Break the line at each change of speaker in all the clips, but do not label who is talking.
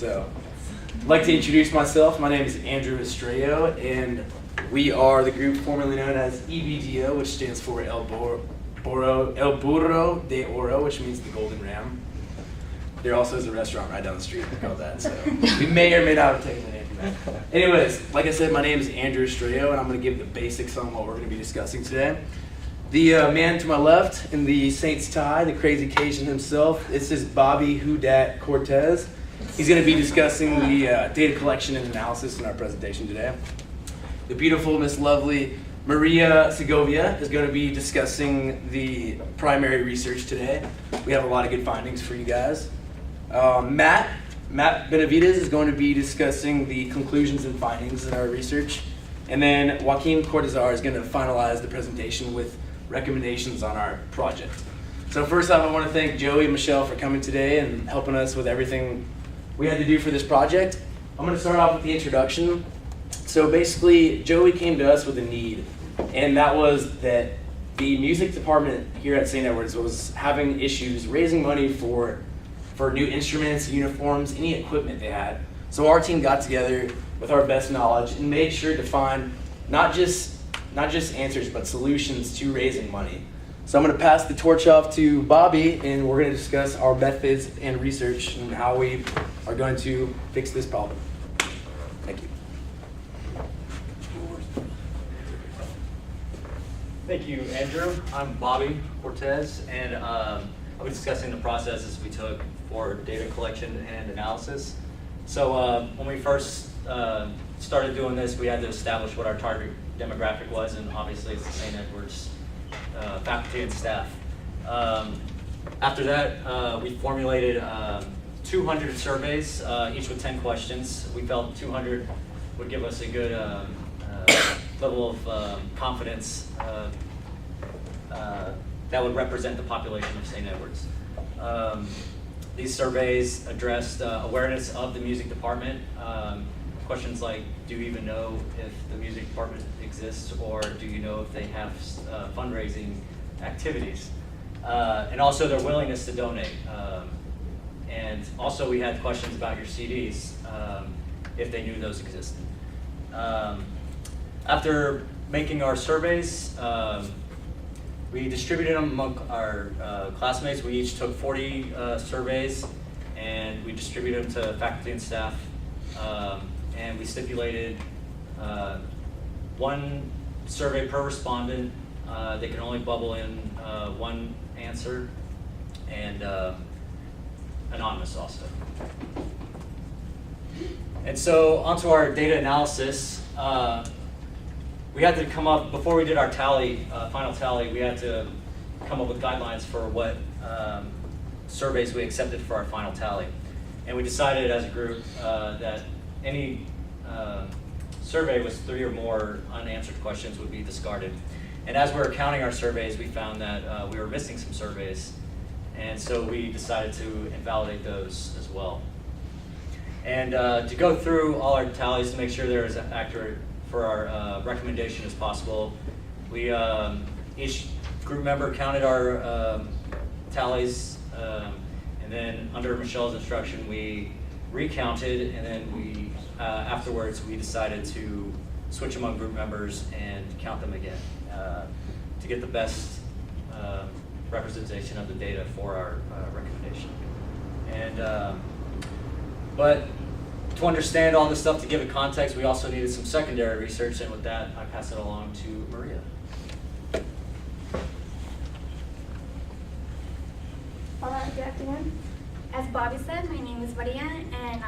So, I'd like to introduce myself. My name is Andrew Estrello, and we are the group formerly known as Ebdo, which stands for El Burro de Oro, which means the Golden Ram. There also is a restaurant right down the street called that, so we may or may not have taken the name from that. Anyways, like I said, my name is Andrew Estrello, and I'm going to give the basics on what we're going to be discussing today. The man to my left in the Saints tie, the crazy Cajun himself, this is Bobby Who Dat Cortez. He's going to be discussing the data collection and analysis in our presentation today. The beautiful, Miss Lovely Maria Segovia is going to be discussing the primary research today. We have a lot of good findings for you guys. Matt Benavides is going to be discussing the conclusions and findings in our research. And then Joaquin Cortazar is going to finalize the presentation with recommendations on our project. So first off, I want to thank Joey and Michelle for coming today and helping us with everything we had to do for this project. I'm going to start off with the introduction. So basically, Joey came to us with a need, and that was that the music department here at St. Edward's was having issues raising money for new instruments, uniforms, any equipment they had. So our team got together with our best knowledge and made sure to find not just answers, but solutions to raising money. So I'm going to pass the torch off to Bobby, and we're going to discuss our methods and research and how we are going to fix this problem. Thank you.
Thank you, Andrew. I'm Bobby Cortez, and I'll be discussing the processes we took for data collection and analysis. So when we first started doing this, we had to establish what our target demographic was, and obviously it's the St. Edward's faculty and staff. After that, we formulated 200 surveys, each with 10 questions. We felt 200 would give us a good level of confidence that would represent the population of St. Edward's. These surveys addressed awareness of the music department. Questions like, do you even know if the music department exists, or do you know if they have fundraising activities? And also their willingness to donate. And also we had questions about your CDs, if they knew those existed. After making our surveys, we distributed them among our classmates. We each took 40 surveys, and we distributed them to faculty and staff. And we stipulated one survey per respondent. They can only bubble in one answer, and anonymous also. And so onto our data analysis. We had to come up, before we did our tally, final tally, we had to come up with guidelines for what surveys we accepted for our final tally. And we decided as a group that any survey with 3 or more unanswered questions would be discarded. And as we were counting our surveys, we found that we were missing some surveys. And so we decided to invalidate those as well. And to go through all our tallies to make sure they're as accurate for our recommendation as possible, we each group member counted our tallies, and then under Michelle's instruction we recounted, and then we afterwards we decided to switch among group members and count them again to get the best representation of the data for our recommendation. And but to understand all this stuff, to give it context, we also needed some secondary research, and with that, I pass it along to Maria.
Good afternoon. As Bobby said, my name is Maria, and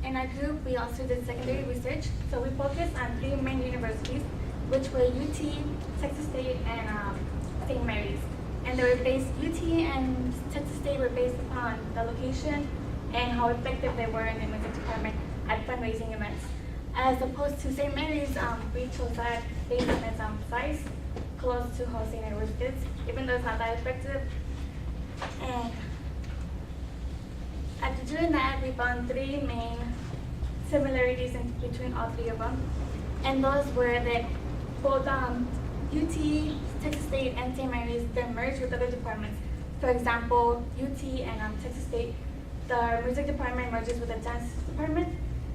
in our group, we also did secondary research. So we focused on 3 main universities, which were UT, Texas State, and St. Mary's. And they were based, UT and Texas State were based upon the location and how effective they were in the music department at fundraising events. As opposed to St. Mary's, we chose that based on its size, close to how St. Edward's is, even though it's not that effective. And after doing that, we found 3 main similarities between all 3 of them. And those were that both UT, Texas State, and St. Mary's then merged with other departments. For example, UT and Texas State the music department merges with the dance department,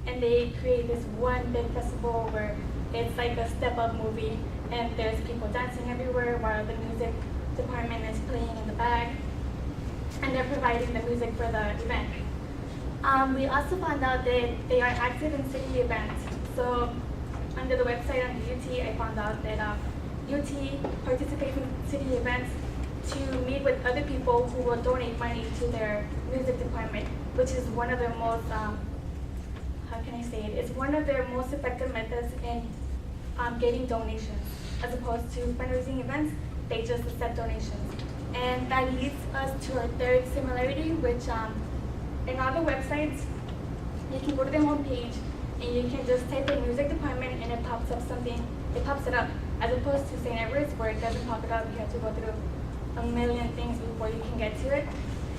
and they create this one big festival where it's like a step-up movie, and there's people dancing everywhere while the music department is playing in the back, and they're providing the music for the event. We also found out that they are active in city events. So under the website on the UT, I found out that UT participates in city events to meet with other people who will donate money to their music department, which is one of their most, how can I say it? It's one of their most effective methods in getting donations. As opposed to fundraising events, they just accept donations. And that leads us to our third similarity, which in other websites, you can go to their homepage and you can just type in music department and it pops up something, it pops it up. As opposed to St. Edward's where it doesn't pop it up, you have to go through a million things before you can get to it.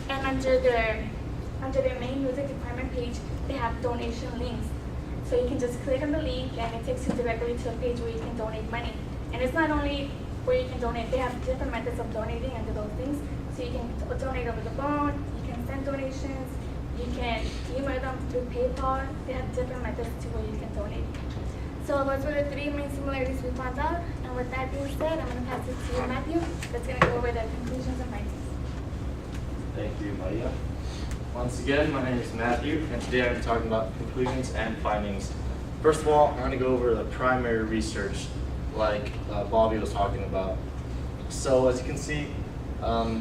And under their main music department page, they have donation links. So you can just click on the link and it takes you directly to a page where you can donate money. And it's not only where you can donate, they have different methods of donating under those things. So you can donate over the phone, you can send donations, you can email them through PayPal. They have different methods to where you can donate. So those were the three main similarities we found out. And with that being said, I'm going to pass it to Matthew. That's going to go over the conclusions and findings.
Thank you, Maria. Once again, my name is Matthew, and today I'm talking about conclusions and findings. First of all, I'm going to go over the primary research, like Bobby was talking about. So as you can see, a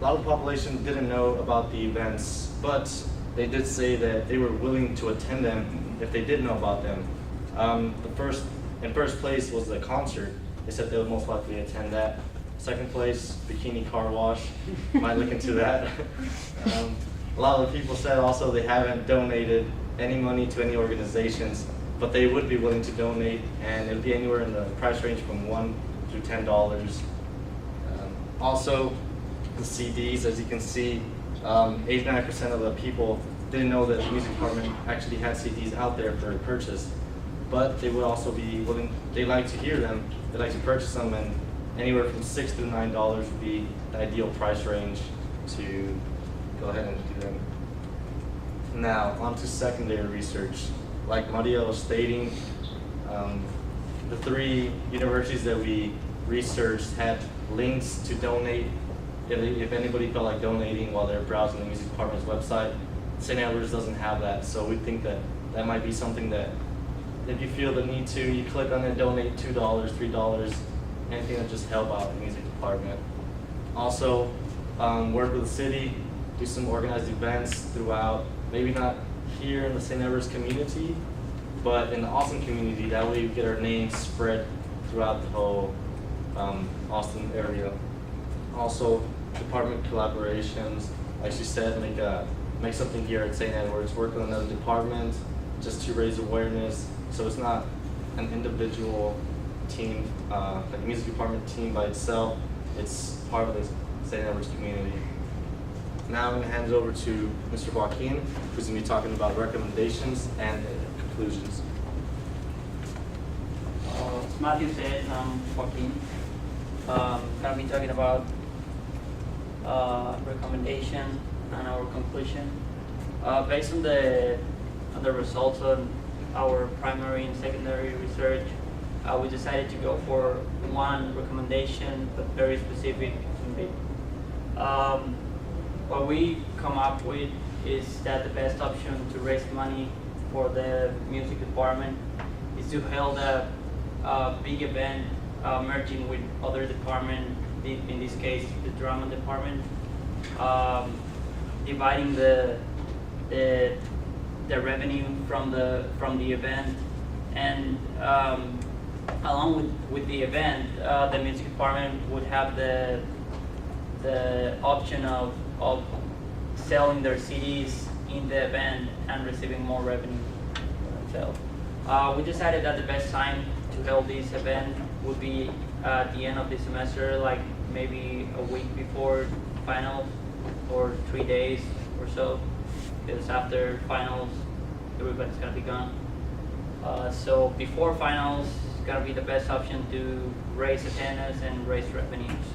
lot of the population didn't know about the events, but they did say that they were willing to attend them if they did know about them. In first place was the concert. They said they would most likely attend that. Second place, bikini car wash. Might look into that. A lot of the people said also they haven't donated any money to any organizations, but they would be willing to donate, and it would be anywhere in the price range from $1 to $10. Also, the CDs, as you can see, 89% of the people didn't know that the music department actually had CDs out there for purchase, but they would also be willing, they like to hear them, they like to purchase them, and anywhere from $6 to $9 would be the ideal price range to go ahead and do them. Now, on to secondary research. Like Maria was stating, the three universities that we researched had links to donate if anybody felt like donating while they're browsing the music department's website. St. Edward's doesn't have that, so we think that that might be something that if you feel the need to, you click on it, donate $2, $3, anything that just help out the music department. Also, work with the city, do some organized events throughout, maybe not here in the St. Edward's community, but in the Austin community. That way you get our name spread throughout the whole Austin area. Also, department collaborations, like she said, make something here at St. Edward's, work with another department just to raise awareness, so it's not an individual team, like a music department team by itself, it's part of the St. Edward's community. Now I'm going to hand it over to Mr. Joaquin, who's going to be talking about recommendations and conclusions.
As Matthew said, I'm Joaquin. Going to be talking about recommendation and our conclusion. Based on the results of our primary and secondary research, we decided to go for one recommendation, but very specific. What we come up with is that the best option to raise money for the music department is to hold a big event merging with other departments, in this case the drama department, dividing the revenue from the event, and along with the event, the music department would have the option of selling their CDs in the event and receiving more revenue themselves. We decided that the best time to hold this event would be at the end of the semester, like maybe a week before finals or 3 days or so, because after finals everybody's gonna be gone. So before finals, it's gonna be the best option to raise attendance and raise revenues.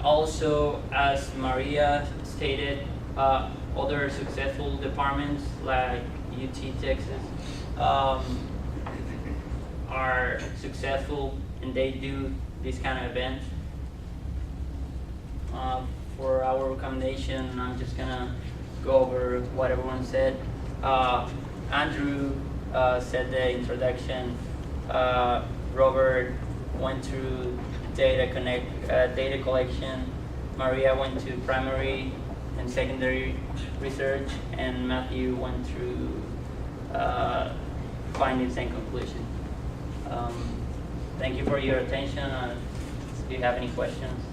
Also, as Maria stated, other successful departments like UT Texas are successful and they do these kind of events. For our recommendation, I'm just gonna go over what everyone said. Andrew said the introduction. Robert went through data collection. Maria went to primary and secondary research, and Matthew went through findings and conclusions. Thank you for your attention. If you have any questions.